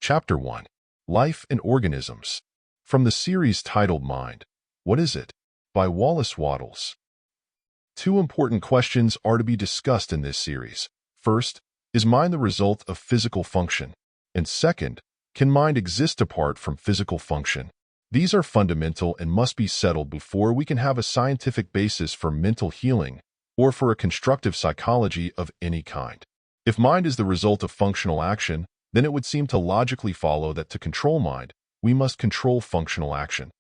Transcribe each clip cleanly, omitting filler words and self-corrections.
Chapter 1. Life and Organisms. From the series titled Mind, What is it? By Wallace Wattles. Two important questions are to be discussed in this series. First, is mind the result of physical function? And second, can mind exist apart from physical function? These are fundamental and must be settled before we can have a scientific basis for mental healing or for a constructive psychology of any kind. If mind is the result of functional action, then it would seem to logically follow that to control mind, we must control functional action.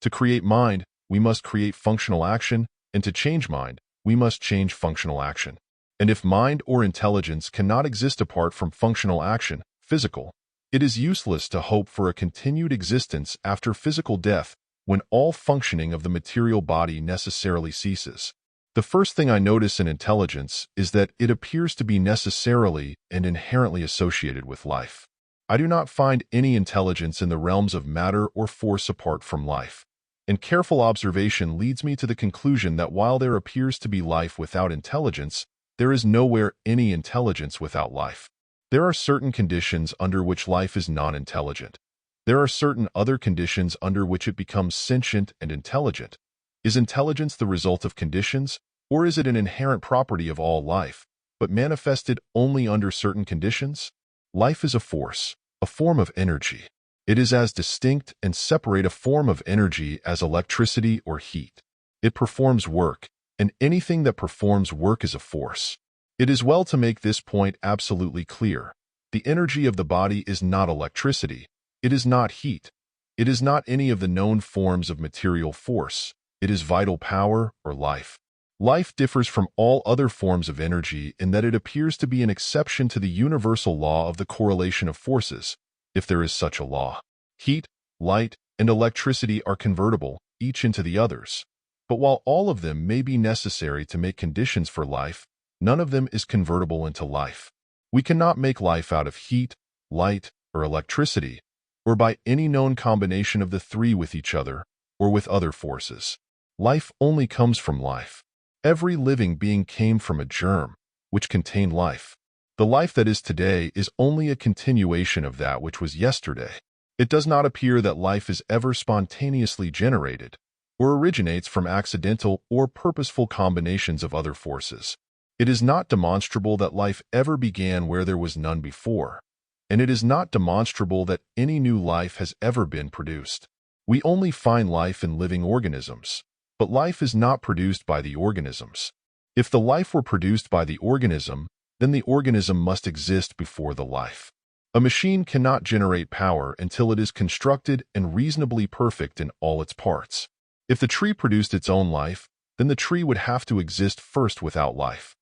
To create mind, we must create functional action, and to change mind, we must change functional action. And if mind or intelligence cannot exist apart from functional action, physical, it is useless to hope for a continued existence after physical death when all functioning of the material body necessarily ceases. The first thing I notice in intelligence is that it appears to be necessarily and inherently associated with life. I do not find any intelligence in the realms of matter or force apart from life. And careful observation leads me to the conclusion that while there appears to be life without intelligence, there is nowhere any intelligence without life. There are certain conditions under which life is non-intelligent. There are certain other conditions under which it becomes sentient and intelligent. Is intelligence the result of conditions, or is it an inherent property of all life, but manifested only under certain conditions? Life is a force, a form of energy. It is as distinct and separate a form of energy as electricity or heat. It performs work, and anything that performs work is a force. It is well to make this point absolutely clear. The energy of the body is not electricity. It is not heat. It is not any of the known forms of material force. It is vital power or life. Life differs from all other forms of energy in that it appears to be an exception to the universal law of the correlation of forces, if there is such a law. Heat, light, and electricity are convertible, each into the others. But while all of them may be necessary to make conditions for life, none of them is convertible into life. We cannot make life out of heat, light, or electricity, or by any known combination of the three with each other, or with other forces. Life only comes from life. Every living being came from a germ, which contained life. The life that is today is only a continuation of that which was yesterday. It does not appear that life is ever spontaneously generated, or originates from accidental or purposeful combinations of other forces. It is not demonstrable that life ever began where there was none before, and it is not demonstrable that any new life has ever been produced. We only find life in living organisms, but life is not produced by the organisms. If the life were produced by the organism, then the organism must exist before the life. A machine cannot generate power until it is constructed and reasonably perfect in all its parts. If the tree produced its own life, then the tree would have to exist first without life.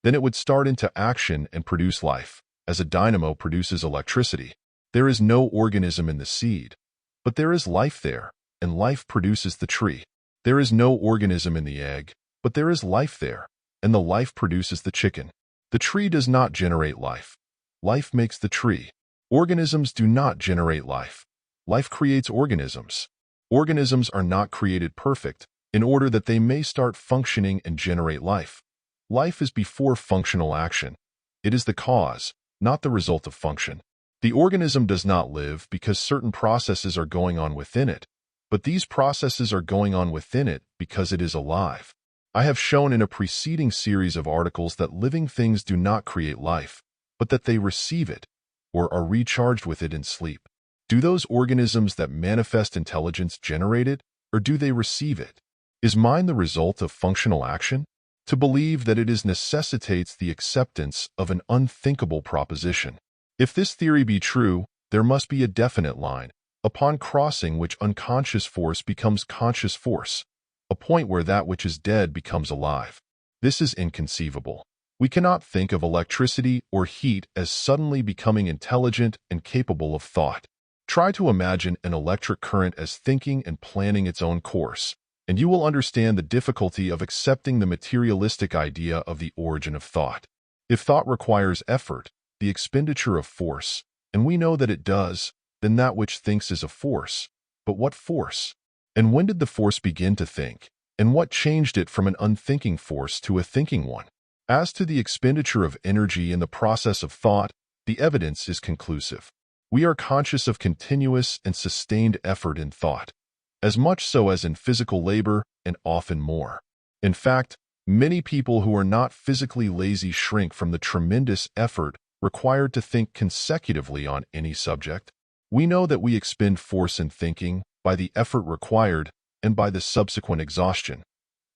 Then it would start into action and produce life, as a dynamo produces electricity. There is no organism in the seed, but there is life there, and life produces the tree. There is no organism in the egg, but there is life there, and the life produces the chicken. The tree does not generate life. Life makes the tree. Organisms do not generate life. Life creates organisms. Organisms are not created perfect in order that they may start functioning and generate life. Life is before functional action. It is the cause, not the result of function. The organism does not live because certain processes are going on within it, but these processes are going on within it because it is alive. I have shown in a preceding series of articles that living things do not create life, but that they receive it, or are recharged with it in sleep. Do those organisms that manifest intelligence generate it, or do they receive it? Is mind the result of functional action? To believe that it is necessitates the acceptance of an unthinkable proposition. If this theory be true, there must be a definite line, upon crossing which unconscious force becomes conscious force, a point where that which is dead becomes alive. This is inconceivable. We cannot think of electricity or heat as suddenly becoming intelligent and capable of thought. Try to imagine an electric current as thinking and planning its own course, and you will understand the difficulty of accepting the materialistic idea of the origin of thought. If thought requires effort, the expenditure of force, and we know that it does, then that which thinks is a force. But what force? And when did the force begin to think? And what changed it from an unthinking force to a thinking one? As to the expenditure of energy in the process of thought, the evidence is conclusive. We are conscious of continuous and sustained effort in thought, as much so as in physical labor and often more. In fact, many people who are not physically lazy shrink from the tremendous effort required to think consecutively on any subject. We know that we expend force in thinking by the effort required and by the subsequent exhaustion.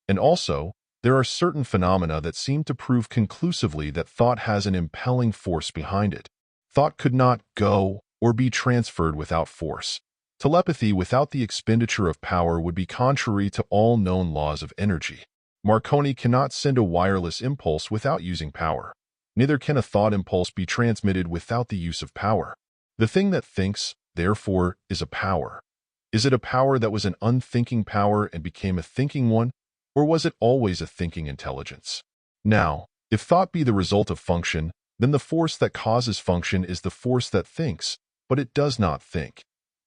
And also, there are certain phenomena that seem to prove conclusively that thought has an impelling force behind it. Thought could not go or be transferred without force. Telepathy without the expenditure of power would be contrary to all known laws of energy. Marconi cannot send a wireless impulse without using power. Neither can a thought impulse be transmitted without the use of power. The thing that thinks, therefore, is a power. Is it a power that was an unthinking power and became a thinking one, or was it always a thinking intelligence? Now, if thought be the result of function, then the force that causes function is the force that thinks, but it does not think.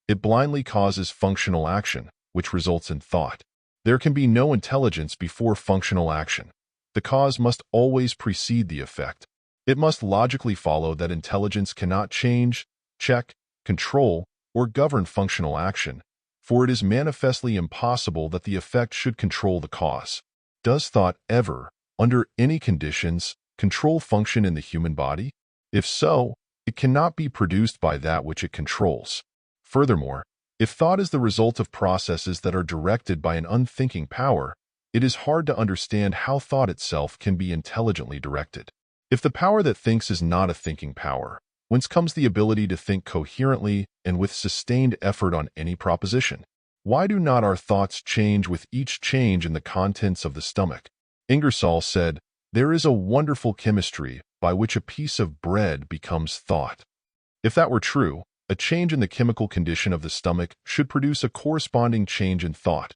It blindly causes functional action, which results in thought. There can be no intelligence before functional action. The cause must always precede the effect. It must logically follow that intelligence cannot change, check, control, or govern functional action, for it is manifestly impossible that the effect should control the cause. Does thought ever, under any conditions, control function in the human body? If so, it cannot be produced by that which it controls. Furthermore, if thought is the result of processes that are directed by an unthinking power, it is hard to understand how thought itself can be intelligently directed. If the power that thinks is not a thinking power, whence comes the ability to think coherently and with sustained effort on any proposition? Why do not our thoughts change with each change in the contents of the stomach? Ingersoll said, "There is a wonderful chemistry by which a piece of bread becomes thought." If that were true, a change in the chemical condition of the stomach should produce a corresponding change in thought.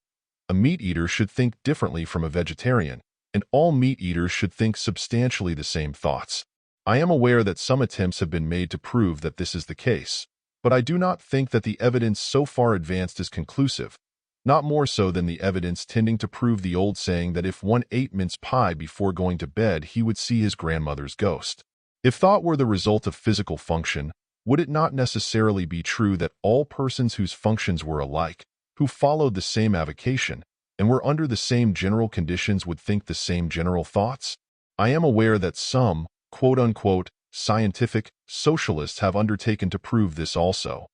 A meat eater should think differently from a vegetarian, and all meat eaters should think substantially the same thoughts. I am aware that some attempts have been made to prove that this is the case, but I do not think that the evidence so far advanced is conclusive, not more so than the evidence tending to prove the old saying that if one ate mince pie before going to bed, he would see his grandmother's ghost. If thought were the result of physical function, would it not necessarily be true that all persons whose functions were alike, who followed the same avocation, and were under the same general conditions would think the same general thoughts? I am aware that some, quote-unquote, scientific socialists have undertaken to prove this also,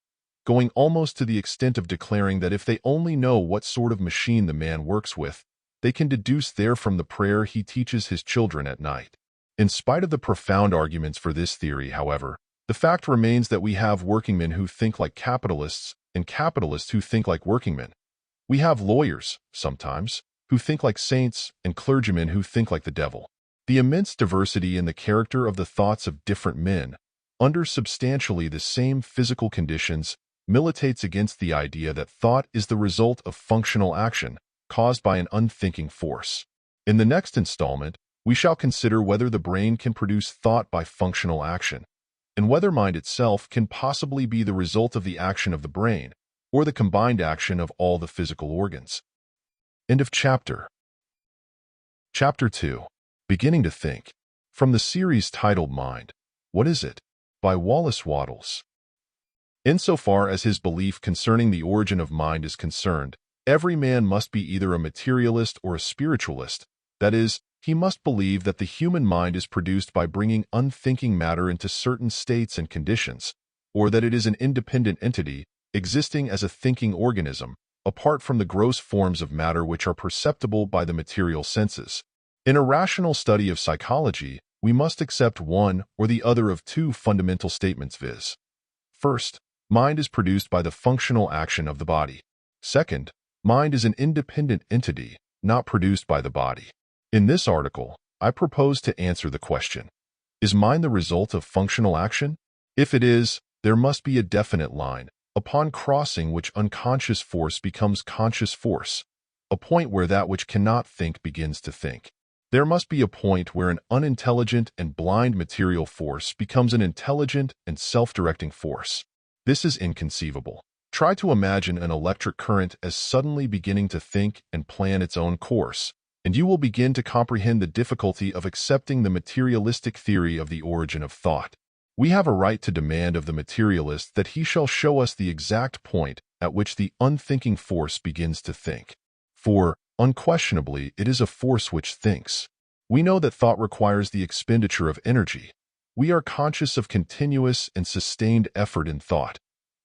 going almost to the extent of declaring that if they only know what sort of machine the man works with, they can deduce therefrom the prayer he teaches his children at night. In spite of the profound arguments for this theory, however, the fact remains that we have workingmen who think like capitalists and capitalists who think like workingmen. We have lawyers, sometimes, who think like saints and clergymen who think like the devil. The immense diversity in the character of the thoughts of different men, under substantially the same physical conditions, militates against the idea that thought is the result of functional action caused by an unthinking force. In the next installment, we shall consider whether the brain can produce thought by functional action, and whether mind itself can possibly be the result of the action of the brain, or the combined action of all the physical organs. End of chapter. Chapter 2. Beginning to Think. From the series titled Mind, What Is It? By Wallace Wattles. Insofar as his belief concerning the origin of mind is concerned, every man must be either a materialist or a spiritualist. That is, he must believe that the human mind is produced by bringing unthinking matter into certain states and conditions, or that it is an independent entity, existing as a thinking organism, apart from the gross forms of matter which are perceptible by the material senses. In a rational study of psychology, we must accept one or the other of two fundamental statements, viz. First, mind is produced by the functional action of the body. Second, mind is an independent entity, not produced by the body. In this article, I propose to answer the question, is mind the result of functional action? If it is, there must be a definite line, upon crossing which unconscious force becomes conscious force, a point where that which cannot think begins to think. There must be a point where an unintelligent and blind material force becomes an intelligent and self-directing force. This is inconceivable. Try to imagine an electric current as suddenly beginning to think and plan its own course, and you will begin to comprehend the difficulty of accepting the materialistic theory of the origin of thought. We have a right to demand of the materialist that he shall show us the exact point at which the unthinking force begins to think. For, unquestionably, it is a force which thinks. We know that thought requires the expenditure of energy. We are conscious of continuous and sustained effort in thought,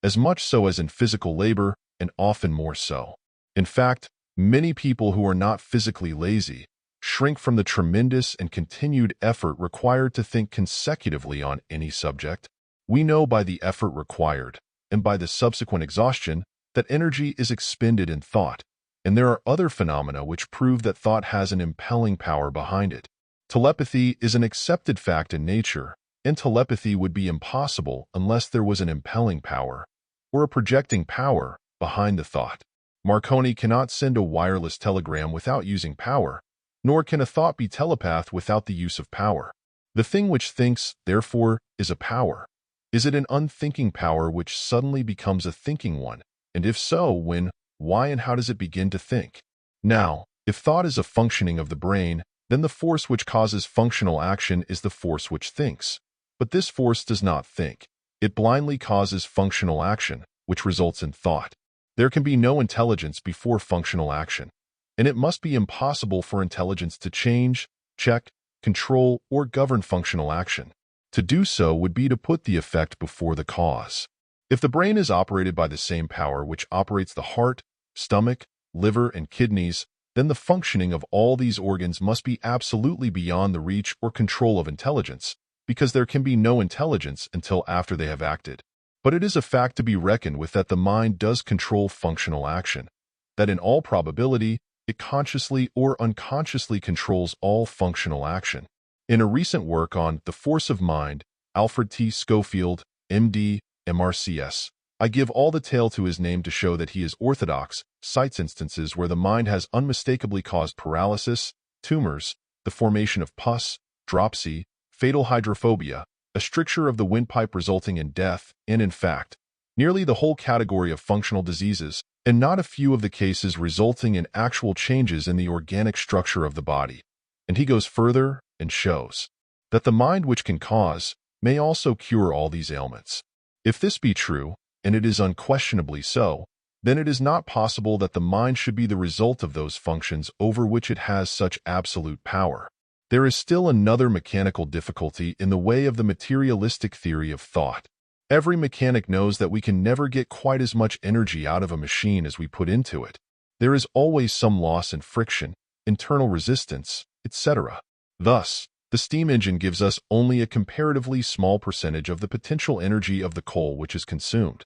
as much so as in physical labor, and often more so. In fact, many people who are not physically lazy shrink from the tremendous and continued effort required to think consecutively on any subject. We know by the effort required, and by the subsequent exhaustion, that energy is expended in thought, and there are other phenomena which prove that thought has an impelling power behind it. Telepathy is an accepted fact in nature, and telepathy would be impossible unless there was an impelling power, or a projecting power, behind the thought. Marconi cannot send a wireless telegram without using power, nor can a thought be telepathed without the use of power. The thing which thinks, therefore, is a power. Is it an unthinking power which suddenly becomes a thinking one? And if so, when, why, and how does it begin to think? Now, if thought is a functioning of the brain, then the force which causes functional action is the force which thinks. But this force does not think. It blindly causes functional action, which results in thought. There can be no intelligence before functional action, and it must be impossible for intelligence to change, check, control, or govern functional action. To do so would be to put the effect before the cause. If the brain is operated by the same power which operates the heart, stomach, liver, and kidneys, then the functioning of all these organs must be absolutely beyond the reach or control of intelligence, because there can be no intelligence until after they have acted. But it is a fact to be reckoned with that the mind does control functional action, that in all probability, it consciously or unconsciously controls all functional action. In a recent work on The Force of Mind, Alfred T. Schofield, M.D., MRCS, I give all the tale to his name to show that he is orthodox, cites instances where the mind has unmistakably caused paralysis, tumors, the formation of pus, dropsy, fatal hydrophobia, a stricture of the windpipe resulting in death, and in fact, nearly the whole category of functional diseases, and not a few of the cases resulting in actual changes in the organic structure of the body. And he goes further and shows that the mind which can cause may also cure all these ailments. If this be true, and it is unquestionably so, then it is not possible that the mind should be the result of those functions over which it has such absolute power. There is still another mechanical difficulty in the way of the materialistic theory of thought. Every mechanic knows that we can never get quite as much energy out of a machine as we put into it. There is always some loss in friction, internal resistance, etc. Thus, the steam engine gives us only a comparatively small percentage of the potential energy of the coal which is consumed.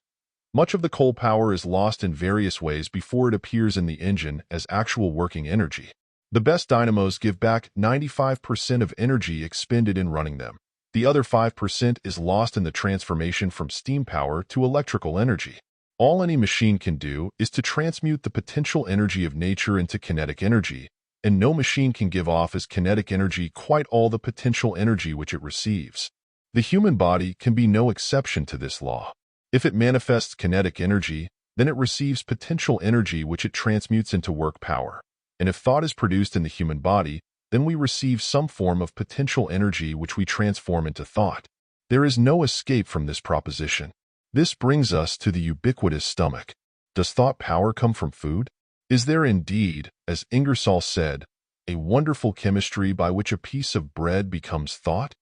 Much of the coal power is lost in various ways before it appears in the engine as actual working energy. The best dynamos give back 95% of energy expended in running them. The other 5% is lost in the transformation from steam power to electrical energy. All any machine can do is to transmute the potential energy of nature into kinetic energy, and no machine can give off as kinetic energy quite all the potential energy which it receives. The human body can be no exception to this law. If it manifests kinetic energy, then it receives potential energy which it transmutes into work power. And if thought is produced in the human body, then we receive some form of potential energy which we transform into thought. There is no escape from this proposition. This brings us to the ubiquitous stomach. Does thought power come from food? Is there indeed, as Ingersoll said, a wonderful chemistry by which a piece of bread becomes thought?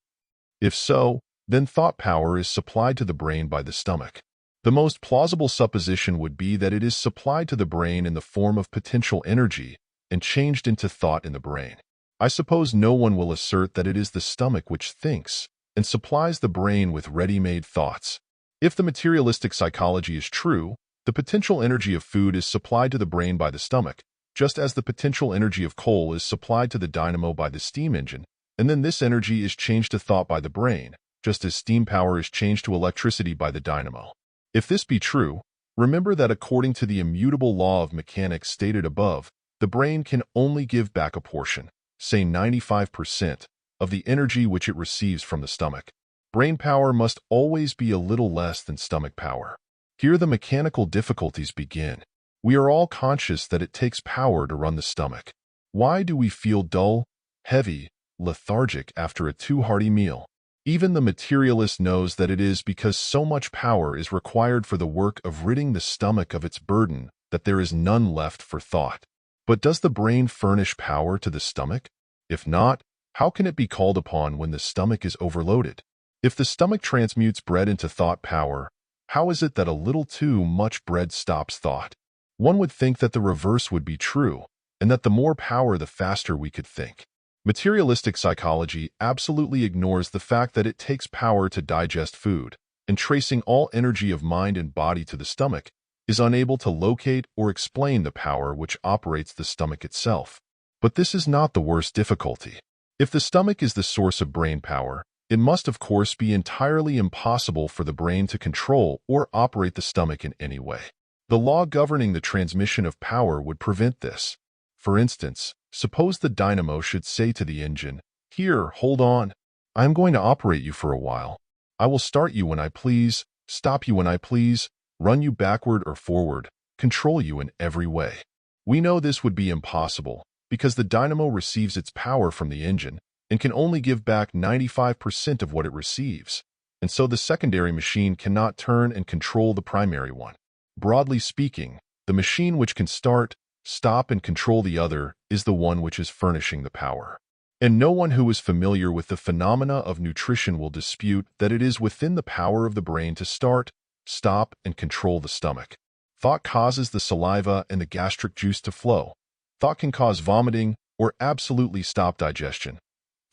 If so, then thought power is supplied to the brain by the stomach. The most plausible supposition would be that it is supplied to the brain in the form of potential energy and changed into thought in the brain. I suppose no one will assert that it is the stomach which thinks and supplies the brain with ready-made thoughts. If the materialistic psychology is true, the potential energy of food is supplied to the brain by the stomach, just as the potential energy of coal is supplied to the dynamo by the steam engine, and then this energy is changed to thought by the brain, just as steam power is changed to electricity by the dynamo. If this be true, remember that according to the immutable law of mechanics stated above, the brain can only give back a portion, say 95%, of the energy which it receives from the stomach. Brain power must always be a little less than stomach power. Here the mechanical difficulties begin. We are all conscious that it takes power to run the stomach. Why do we feel dull, heavy, lethargic after a too hearty meal? Even the materialist knows that it is because so much power is required for the work of ridding the stomach of its burden that there is none left for thought. But does the brain furnish power to the stomach? If not, how can it be called upon when the stomach is overloaded? If the stomach transmutes bread into thought power, how is it that a little too much bread stops thought? One would think that the reverse would be true, and that the more power the faster we could think. Materialistic psychology absolutely ignores the fact that it takes power to digest food, and tracing all energy of mind and body to the stomach is unable to locate or explain the power which operates the stomach itself. But this is not the worst difficulty. If the stomach is the source of brain power, it must of course be entirely impossible for the brain to control or operate the stomach in any way. The law governing the transmission of power would prevent this. For instance, suppose the dynamo should say to the engine, "Here, hold on. I am going to operate you for a while. I will start you when I please, stop you when I please, run you backward or forward, control you in every way." We know this would be impossible, because the dynamo receives its power from the engine and can only give back 95% of what it receives, and so the secondary machine cannot turn and control the primary one. Broadly speaking, the machine which can start, stop, and control the other is the one which is furnishing the power. And no one who is familiar with the phenomena of nutrition will dispute that it is within the power of the brain to start, stop, and control the stomach. Thought causes the saliva and the gastric juice to flow. Thought can cause vomiting or absolutely stop digestion.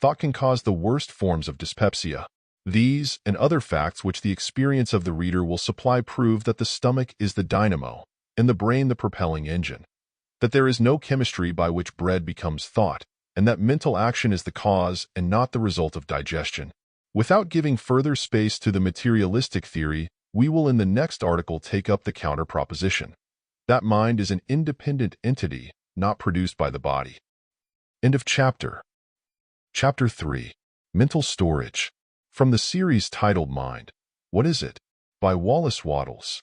Thought can cause the worst forms of dyspepsia. These and other facts which the experience of the reader will supply prove that the stomach is the dynamo and the brain the propelling engine, that there is no chemistry by which bread becomes thought, and that mental action is the cause and not the result of digestion. Without giving further space to the materialistic theory, we will in the next article take up the counter proposition that mind is an independent entity, not produced by the body. End of chapter. Chapter 3. Mental Storage. From the series titled Mind, What Is It? By Wallace Wattles.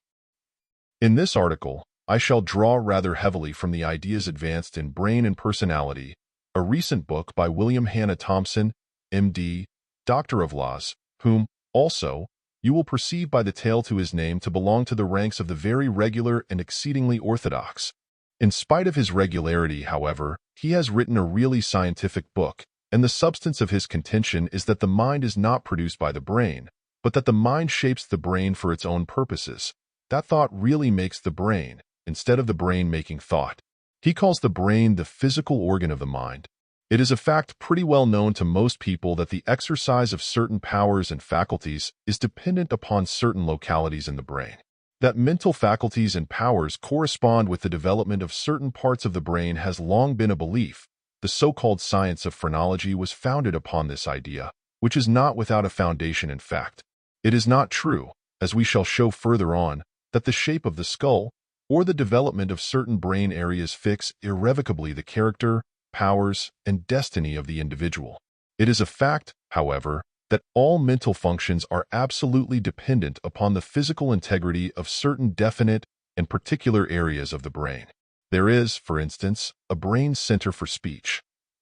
In this article, I shall draw rather heavily from the ideas advanced in Brain and Personality, a recent book by William Hannah Thompson, M.D., Doctor of Laws, whom, also, you will perceive by the tail to his name to belong to the ranks of the very regular and exceedingly orthodox. In spite of his regularity, however, he has written a really scientific book, and the substance of his contention is that the mind is not produced by the brain, but that the mind shapes the brain for its own purposes. That thought really makes the brain, instead of the brain making thought. He calls the brain the physical organ of the mind. It is a fact pretty well known to most people that the exercise of certain powers and faculties is dependent upon certain localities in the brain. That mental faculties and powers correspond with the development of certain parts of the brain has long been a belief. The so-called science of phrenology was founded upon this idea, which is not without a foundation in fact. It is not true, as we shall show further on, that the shape of the skull or the development of certain brain areas fix irrevocably the character, powers, and destiny of the individual. It is a fact, however, that all mental functions are absolutely dependent upon the physical integrity of certain definite and particular areas of the brain. There is, for instance, a brain center for speech,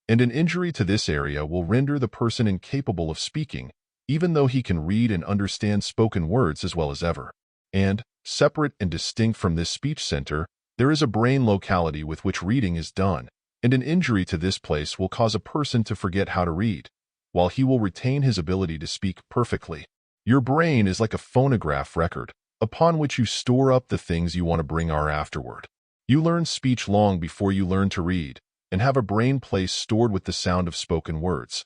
and an injury to this area will render the person incapable of speaking, even though he can read and understand spoken words as well as ever. And, separate and distinct from this speech center, there is a brain locality with which reading is done, and an injury to this place will cause a person to forget how to read, while he will retain his ability to speak perfectly. Your brain is like a phonograph record, upon which you store up the things you want to bring out afterward. You learn speech long before you learn to read, and have a brain place stored with the sound of spoken words.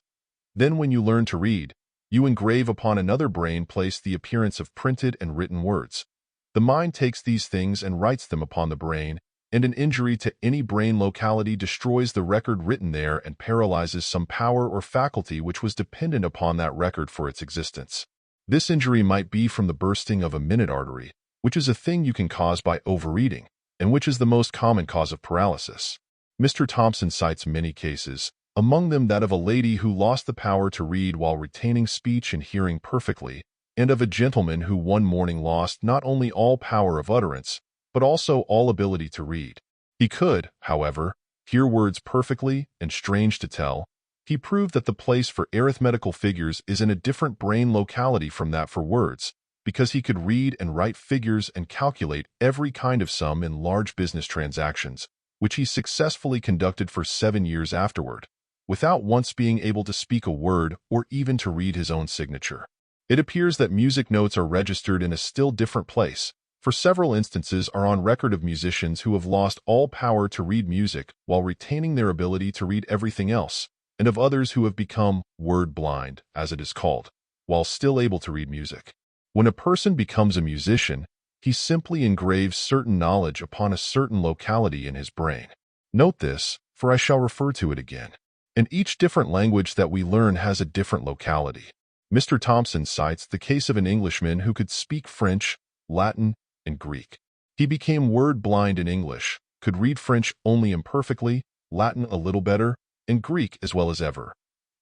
Then when you learn to read, you engrave upon another brain place the appearance of printed and written words. The mind takes these things and writes them upon the brain, and an injury to any brain locality destroys the record written there and paralyzes some power or faculty which was dependent upon that record for its existence. This injury might be from the bursting of a minute artery, which is a thing you can cause by overeating, and which is the most common cause of paralysis. Mr. Thompson cites many cases, among them that of a lady who lost the power to read while retaining speech and hearing perfectly, and of a gentleman who one morning lost not only all power of utterance, but also all ability to read. He could, however, hear words perfectly, and strange to tell, He proved that the place for arithmetical figures is in a different brain locality from that for words, because he could read and write figures and calculate every kind of sum in large business transactions, which he successfully conducted for 7 years afterward, without once being able to speak a word or even to read his own signature. It appears that music notes are registered in a still different place, for several instances are on record of musicians who have lost all power to read music while retaining their ability to read everything else, and of others who have become word blind, as it is called, while still able to read music. When a person becomes a musician, he simply engraves certain knowledge upon a certain locality in his brain. Note this, for I shall refer to it again. And each different language that we learn has a different locality. Mr. Thompson cites the case of an Englishman who could speak French, Latin, and Greek. He became word blind in English, could read French only imperfectly, Latin a little better, and Greek as well as ever,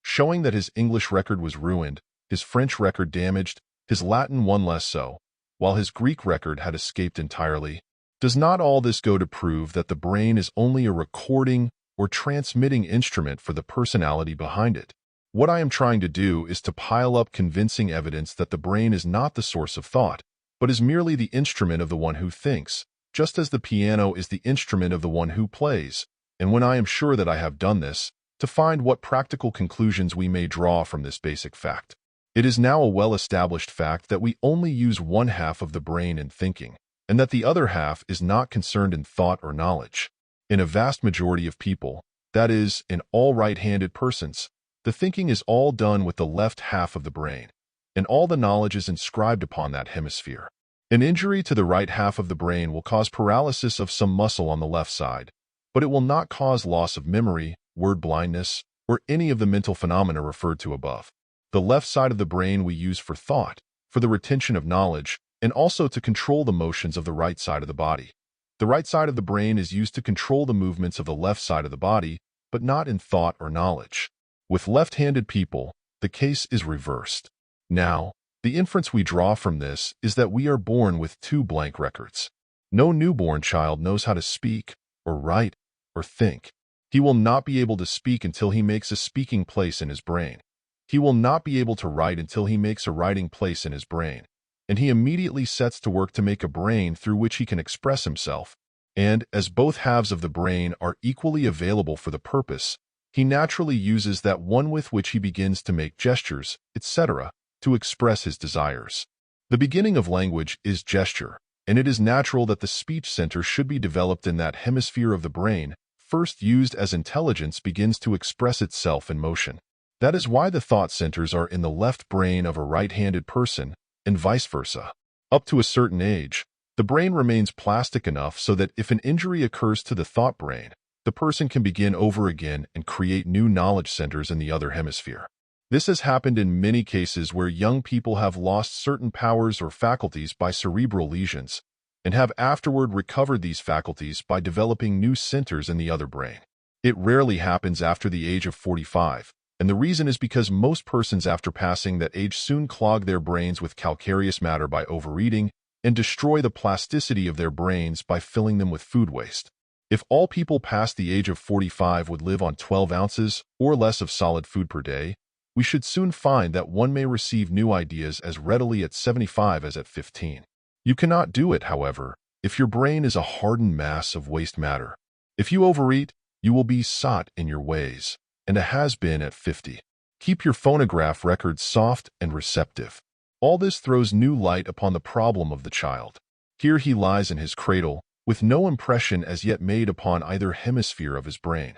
showing that his English record was ruined, his French record damaged, his Latin one less so, while his Greek record had escaped entirely. Does not all this go to prove that the brain is only a recording or transmitting instrument for the personality behind it? What I am trying to do is to pile up convincing evidence that the brain is not the source of thought, but is merely the instrument of the one who thinks, just as the piano is the instrument of the one who plays. And when I am sure that I have done this, to find what practical conclusions we may draw from this basic fact. It is now a well-established fact that we only use one half of the brain in thinking, and that the other half is not concerned in thought or knowledge. In a vast majority of people, that is, in all right-handed persons, the thinking is all done with the left half of the brain, and all the knowledge is inscribed upon that hemisphere. An injury to the right half of the brain will cause paralysis of some muscle on the left side, but it will not cause loss of memory, word blindness, or any of the mental phenomena referred to above. The left side of the brain we use for thought, for the retention of knowledge, and also to control the motions of the right side of the body. The right side of the brain is used to control the movements of the left side of the body, but not in thought or knowledge. With left-handed people, the case is reversed. Now, the inference we draw from this is that we are born with two blank records. No newborn child knows how to speak, or write, or think. He will not be able to speak until he makes a speaking place in his brain. He will not be able to write until he makes a writing place in his brain, and he immediately sets to work to make a brain through which he can express himself. And, as both halves of the brain are equally available for the purpose, he naturally uses that one with which he begins to make gestures, etc., to express his desires. The beginning of language is gesture, and it is natural that the speech center should be developed in that hemisphere of the brain, first used as intelligence begins to express itself in motion. That is why the thought centers are in the left brain of a right-handed person, and vice versa. Up to a certain age, the brain remains plastic enough so that if an injury occurs to the thought brain, the person can begin over again and create new knowledge centers in the other hemisphere. This has happened in many cases where young people have lost certain powers or faculties by cerebral lesions, and have afterward recovered these faculties by developing new centers in the other brain. It rarely happens after the age of 45. And the reason is because most persons after passing that age soon clog their brains with calcareous matter by overeating and destroy the plasticity of their brains by filling them with food waste. If all people past the age of 45 would live on 12 ounces or less of solid food per day, we should soon find that one may receive new ideas as readily at 75 as at 15. You cannot do it, however, if your brain is a hardened mass of waste matter. If you overeat, you will be sot in your ways, and a has-been at 50. Keep your phonograph records soft and receptive. All this throws new light upon the problem of the child. Here he lies in his cradle, with no impression as yet made upon either hemisphere of his brain.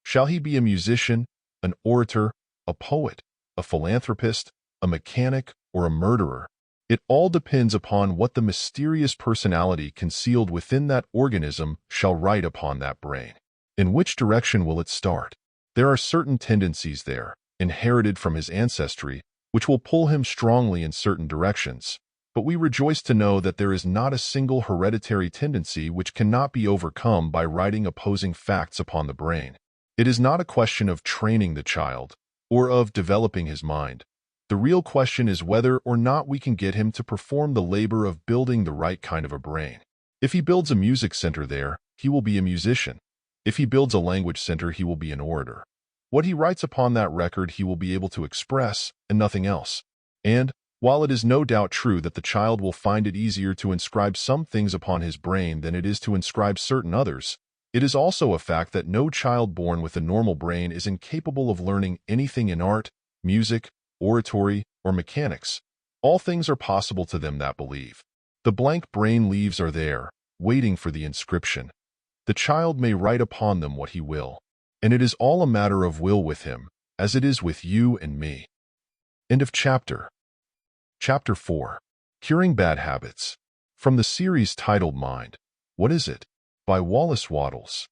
Shall he be a musician, an orator, a poet, a philanthropist, a mechanic, or a murderer? It all depends upon what the mysterious personality concealed within that organism shall write upon that brain. In which direction will it start? There are certain tendencies there, inherited from his ancestry, which will pull him strongly in certain directions, but we rejoice to know that there is not a single hereditary tendency which cannot be overcome by writing opposing facts upon the brain. It is not a question of training the child, or of developing his mind. The real question is whether or not we can get him to perform the labor of building the right kind of a brain. If he builds a music center there, he will be a musician. If he builds a language center, he will be an orator. What he writes upon that record he will be able to express, and nothing else. And, while it is no doubt true that the child will find it easier to inscribe some things upon his brain than it is to inscribe certain others, it is also a fact that no child born with a normal brain is incapable of learning anything in art, music, oratory, or mechanics. All things are possible to them that believe. The blank brain leaves are there, waiting for the inscription. The child may write upon them what he will, and it is all a matter of will with him, as it is with you and me. End of chapter. Chapter 4. Curing Bad Habits. From the series titled Mind, What is it? By Wallace Wattles.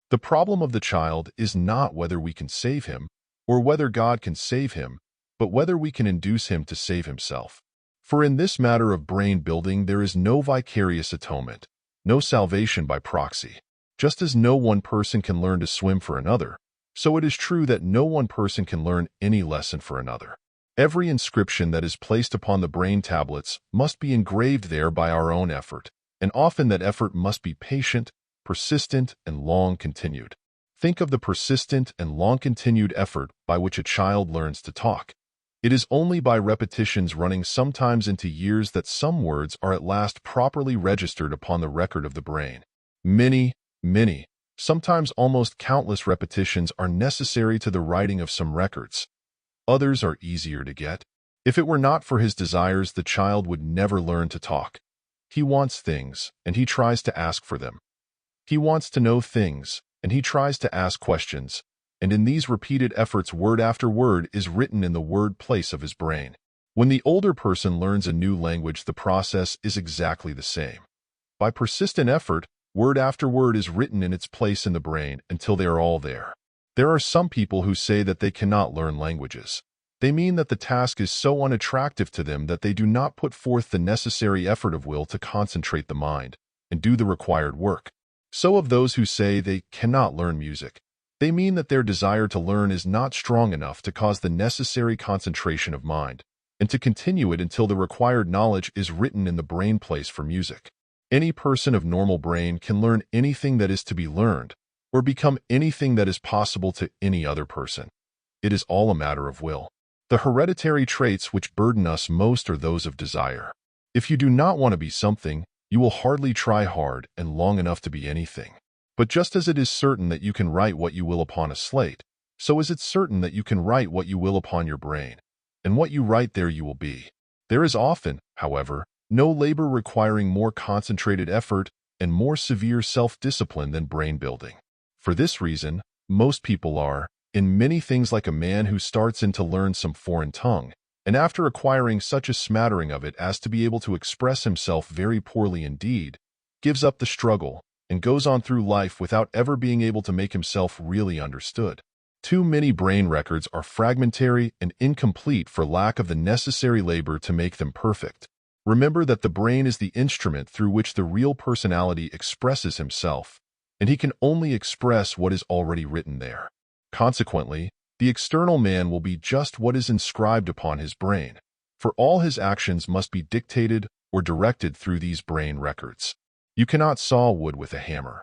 The problem of the child is not whether we can save him, or whether God can save him, but whether we can induce him to save himself. For in this matter of brain building there is no vicarious atonement, no salvation by proxy. Just as no one person can learn to swim for another, so it is true that no one person can learn any lesson for another. Every inscription that is placed upon the brain tablets must be engraved there by our own effort, and often that effort must be patient, persistent, and long-continued. Think of the persistent and long-continued effort by which a child learns to talk. It is only by repetitions running sometimes into years that some words are at last properly registered upon the record of the brain. Many, sometimes almost countless repetitions are necessary to the writing of some records. Others are easier to get. If it were not for his desires, the child would never learn to talk. He wants things, and he tries to ask for them. He wants to know things, and he tries to ask questions, and in these repeated efforts word after word is written in the word place of his brain. When the older person learns a new language, the process is exactly the same. By persistent effort, word after word is written in its place in the brain until they are all there. There are some people who say that they cannot learn languages. They mean that the task is so unattractive to them that they do not put forth the necessary effort of will to concentrate the mind and do the required work. So of those who say they cannot learn music, they mean that their desire to learn is not strong enough to cause the necessary concentration of mind and to continue it until the required knowledge is written in the brain place for music. Any person of normal brain can learn anything that is to be learned, or become anything that is possible to any other person. It is all a matter of will. The hereditary traits which burden us most are those of desire. If you do not want to be something, you will hardly try hard and long enough to be anything. But just as it is certain that you can write what you will upon a slate, so is it certain that you can write what you will upon your brain, and what you write there you will be. There is often, however, no labor requiring more concentrated effort and more severe self-discipline than brain building. For this reason, most people are, in many things, like a man who starts in to learn some foreign tongue, and after acquiring such a smattering of it as to be able to express himself very poorly indeed, gives up the struggle and goes on through life without ever being able to make himself really understood. Too many brain records are fragmentary and incomplete for lack of the necessary labor to make them perfect. Remember that the brain is the instrument through which the real personality expresses himself, and he can only express what is already written there. Consequently, the external man will be just what is inscribed upon his brain, for all his actions must be dictated or directed through these brain records. You cannot saw wood with a hammer,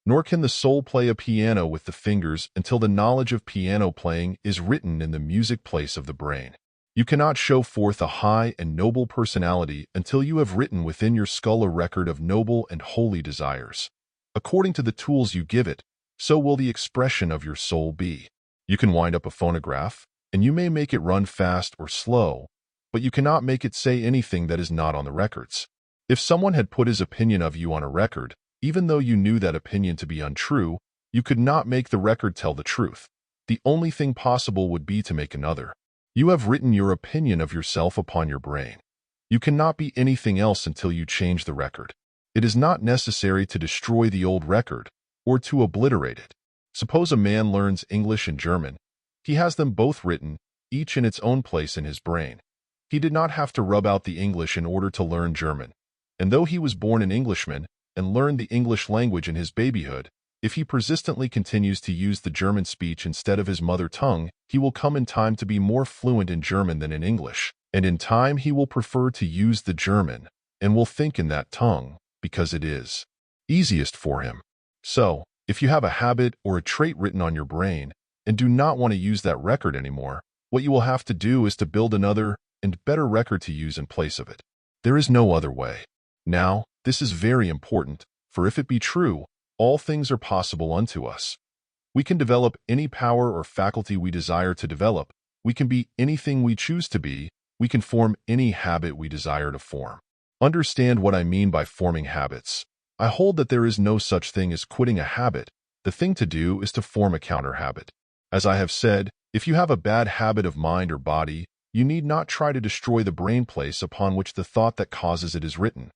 nor can the soul play a piano with the fingers until the knowledge of piano playing is written in the music place of the brain. You cannot show forth a high and noble personality until you have written within your skull a record of noble and holy desires. According to the tools you give it, so will the expression of your soul be. You can wind up a phonograph, and you may make it run fast or slow, but you cannot make it say anything that is not on the records. If someone had put his opinion of you on a record, even though you knew that opinion to be untrue, you could not make the record tell the truth. The only thing possible would be to make another. You have written your opinion of yourself upon your brain. You cannot be anything else until you change the record. It is not necessary to destroy the old record, or to obliterate it. Suppose a man learns English and German. He has them both written, each in its own place in his brain. He did not have to rub out the English in order to learn German. And though he was born an Englishman and learned the English language in his babyhood, if he persistently continues to use the German speech instead of his mother tongue, he will come in time to be more fluent in German than in English, and in time he will prefer to use the German, and will think in that tongue, because it is easiest for him. So, if you have a habit or a trait written on your brain, and do not want to use that record anymore, what you will have to do is to build another and better record to use in place of it. There is no other way. Now, this is very important, for if it be true, all things are possible unto us. We can develop any power or faculty we desire to develop. We can be anything we choose to be. We can form any habit we desire to form. Understand what I mean by forming habits. I hold that there is no such thing as quitting a habit. The thing to do is to form a counter habit. As I have said, if you have a bad habit of mind or body, you need not try to destroy the brain place upon which the thought that causes it is written.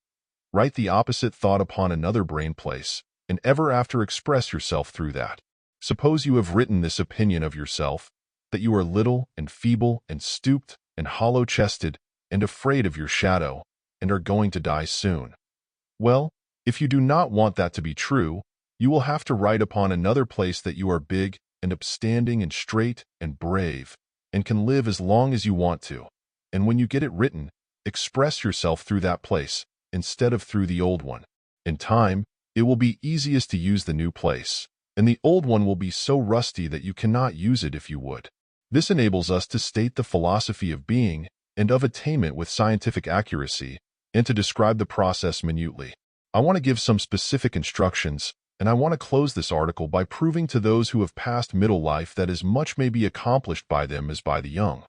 Write the opposite thought upon another brain place, and ever after express yourself through that. Suppose you have written this opinion of yourself, that you are little and feeble and stooped and hollow-chested and afraid of your shadow and are going to die soon. Well, if you do not want that to be true, you will have to write upon another place that you are big and upstanding and straight and brave and can live as long as you want to. And when you get it written, express yourself through that place instead of through the old one. In time, it will be easiest to use the new place, and the old one will be so rusty that you cannot use it if you would. This enables us to state the philosophy of being and of attainment with scientific accuracy and to describe the process minutely. I want to give some specific instructions, and I want to close this article by proving to those who have passed middle life that as much may be accomplished by them as by the young,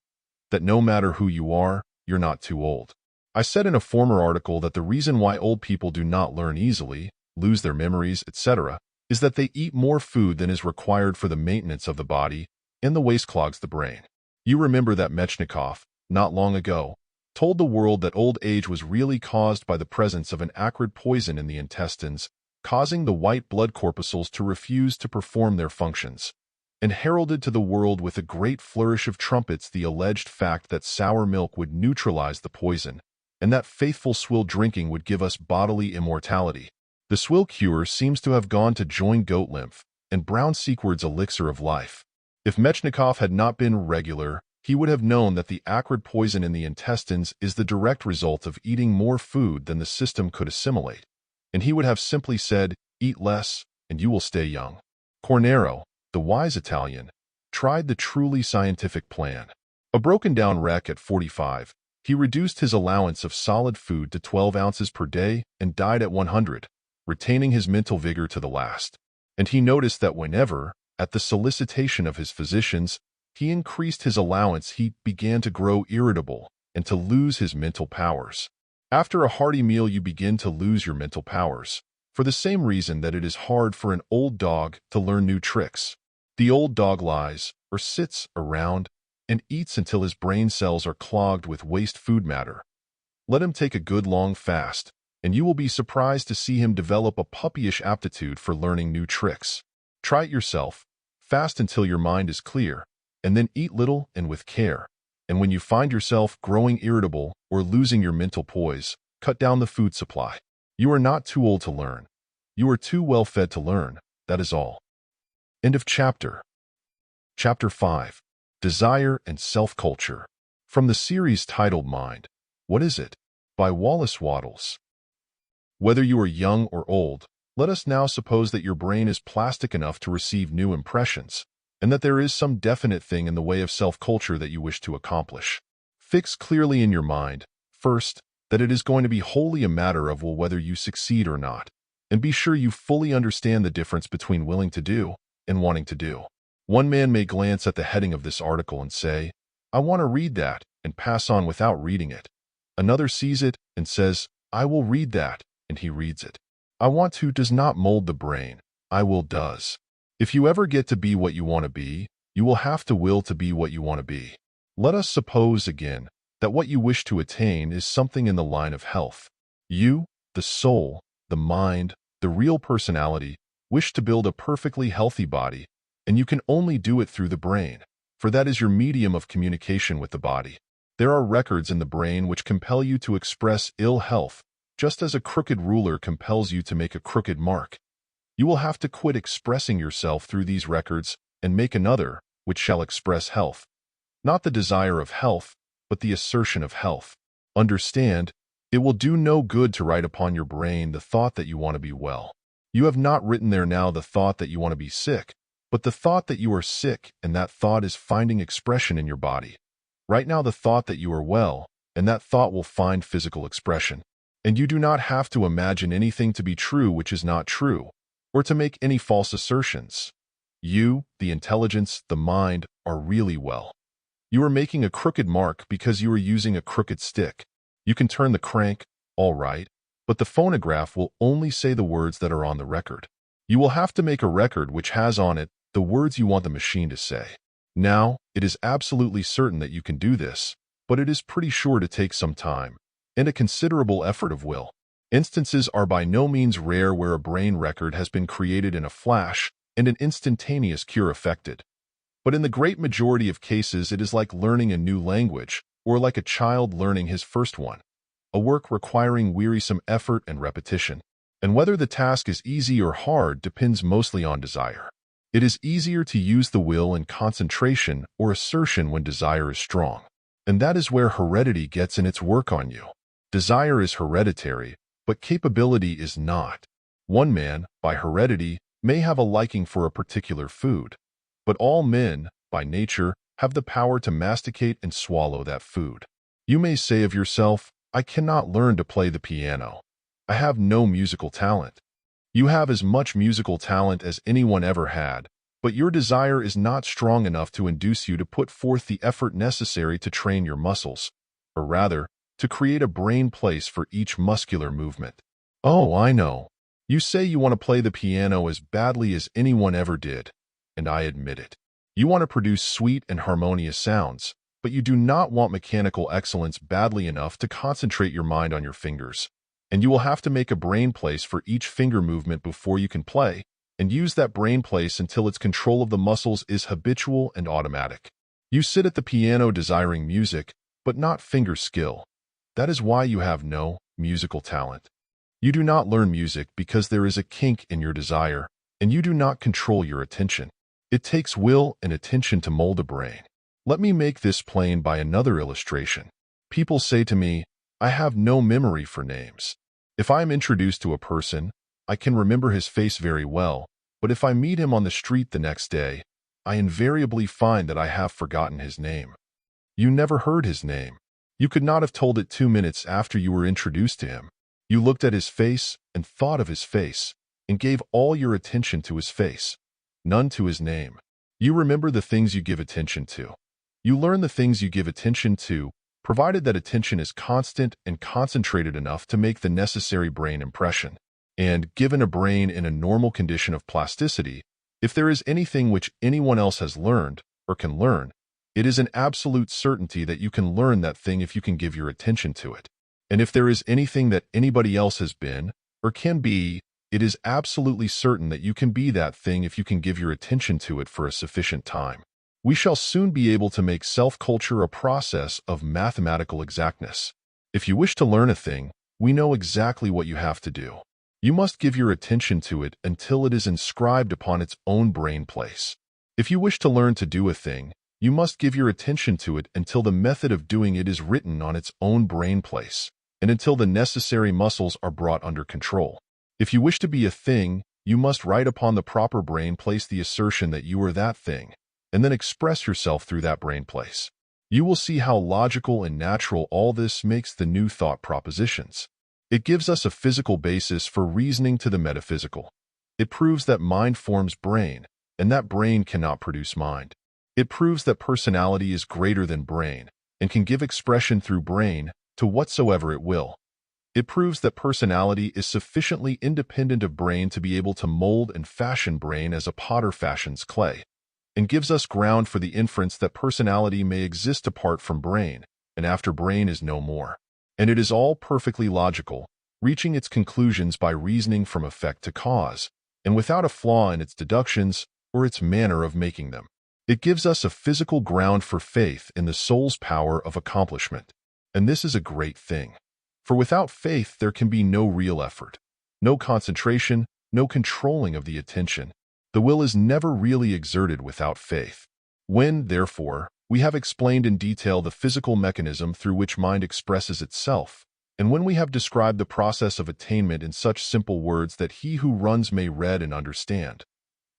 that no matter who you are, you're not too old. I said in a former article that the reason why old people do not learn easily, lose their memories, etc., is that they eat more food than is required for the maintenance of the body, and the waste clogs the brain. You remember that Metchnikoff, not long ago, told the world that old age was really caused by the presence of an acrid poison in the intestines, causing the white blood corpuscles to refuse to perform their functions, and heralded to the world with a great flourish of trumpets the alleged fact that sour milk would neutralize the poison, and that faithful swill drinking would give us bodily immortality. The swill cure seems to have gone to join goat lymph and brown sequard's elixir of life. If Metchnikoff had not been regular, he would have known that the acrid poison in the intestines is the direct result of eating more food than the system could assimilate, and he would have simply said, "Eat less, and you will stay young." Cornaro, the wise Italian, tried the truly scientific plan. A broken-down wreck at 45, he reduced his allowance of solid food to 12 ounces per day and died at 100, retaining his mental vigor to the last. And he noticed that whenever, at the solicitation of his physicians, he increased his allowance, he began to grow irritable and to lose his mental powers. After a hearty meal, you begin to lose your mental powers, for the same reason that it is hard for an old dog to learn new tricks. The old dog lies, or sits, around, and eats until his brain cells are clogged with waste food matter. Let him take a good long fast, and you will be surprised to see him develop a puppyish aptitude for learning new tricks. Try it yourself. Fast until your mind is clear, and then eat little and with care. And when you find yourself growing irritable or losing your mental poise, cut down the food supply. You are not too old to learn. You are too well fed to learn. That is all. End of chapter. Chapter 5. Desire and Self-Culture. From the series titled Mind, What Is It? By Wallace Wattles. Whether you are young or old, let us now suppose that your brain is plastic enough to receive new impressions, and that there is some definite thing in the way of self-culture that you wish to accomplish. Fix clearly in your mind, first, that it is going to be wholly a matter of whether you succeed or not, and be sure you fully understand the difference between willing to do and wanting to do. One man may glance at the heading of this article and say, "I want to read that," and pass on without reading it. Another sees it and says, "I will read that," and he reads it. "I want to" does not mold the brain. "I will" does. If you ever get to be what you want to be, you will have to will to be what you want to be. Let us suppose again that what you wish to attain is something in the line of health. You, the soul, the mind, the real personality, wish to build a perfectly healthy body, and you can only do it through the brain, for that is your medium of communication with the body. There are records in the brain which compel you to express ill health, just as a crooked ruler compels you to make a crooked mark. You will have to quit expressing yourself through these records and make another, which shall express health. Not the desire of health, but the assertion of health. Understand, it will do no good to write upon your brain the thought that you want to be well. You have not written there now the thought that you want to be sick, but the thought that you are sick and that thought is finding expression in your body. Right now, the thought that you are well, and that thought will find physical expression. And you do not have to imagine anything to be true which is not true, or to make any false assertions. You, the intelligence, the mind, are really well. You are making a crooked mark because you are using a crooked stick. You can turn the crank, all right, but the phonograph will only say the words that are on the record. You will have to make a record which has on it the words you want the machine to say. Now, it is absolutely certain that you can do this, but it is pretty sure to take some time and a considerable effort of will. Instances are by no means rare where a brain record has been created in a flash and an instantaneous cure effected. But in the great majority of cases, it is like learning a new language, or like a child learning his first one, a work requiring wearisome effort and repetition. And whether the task is easy or hard depends mostly on desire. It is easier to use the will and concentration or assertion when desire is strong. And that is where heredity gets in its work on you. Desire is hereditary, but capability is not. One man, by heredity, may have a liking for a particular food, but all men, by nature, have the power to masticate and swallow that food. You may say of yourself, I cannot learn to play the piano. I have no musical talent. You have as much musical talent as anyone ever had, but your desire is not strong enough to induce you to put forth the effort necessary to train your muscles, or rather, to create a brain place for each muscular movement. Oh, I know. You say you want to play the piano as badly as anyone ever did, and I admit it. You want to produce sweet and harmonious sounds, but you do not want mechanical excellence badly enough to concentrate your mind on your fingers. And you will have to make a brain place for each finger movement before you can play, and use that brain place until its control of the muscles is habitual and automatic. You sit at the piano desiring music, but not finger skill. That is why you have no musical talent. You do not learn music because there is a kink in your desire, and you do not control your attention. It takes will and attention to mold a brain. Let me make this plain by another illustration. People say to me, I have no memory for names. If I am introduced to a person, I can remember his face very well, but if I meet him on the street the next day, I invariably find that I have forgotten his name. You never heard his name. You could not have told it 2 minutes after you were introduced to him. You looked at his face and thought of his face, and gave all your attention to his face, none to his name. You remember the things you give attention to. You learn the things you give attention to, provided that attention is constant and concentrated enough to make the necessary brain impression. And, given a brain in a normal condition of plasticity, if there is anything which anyone else has learned, or can learn, it is an absolute certainty that you can learn that thing if you can give your attention to it. And if there is anything that anybody else has been, or can be, it is absolutely certain that you can be that thing if you can give your attention to it for a sufficient time. We shall soon be able to make self-culture a process of mathematical exactness. If you wish to learn a thing, we know exactly what you have to do. You must give your attention to it until it is inscribed upon its own brain place. If you wish to learn to do a thing, you must give your attention to it until the method of doing it is written on its own brain place, and until the necessary muscles are brought under control. If you wish to be a thing, you must write upon the proper brain place the assertion that you are that thing, and then express yourself through that brain place. You will see how logical and natural all this makes the new thought propositions. It gives us a physical basis for reasoning to the metaphysical. It proves that mind forms brain, and that brain cannot produce mind. It proves that personality is greater than brain, and can give expression through brain to whatsoever it will. It proves that personality is sufficiently independent of brain to be able to mold and fashion brain as a potter fashions clay, and gives us ground for the inference that personality may exist apart from brain, and after brain is no more. And it is all perfectly logical, reaching its conclusions by reasoning from effect to cause, and without a flaw in its deductions or its manner of making them. It gives us a physical ground for faith in the soul's power of accomplishment. And this is a great thing. For without faith there can be no real effort, no concentration, no controlling of the attention. The will is never really exerted without faith. When, therefore, we have explained in detail the physical mechanism through which mind expresses itself, and when we have described the process of attainment in such simple words that he who runs may read and understand,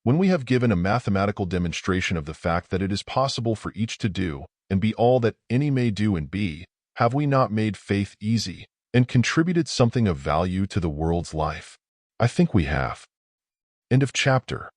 When we have given a mathematical demonstration of the fact that it is possible for each to do and be all that any may do and be, have we not made faith easy and contributed something of value to the world's life? I think we have. End of chapter.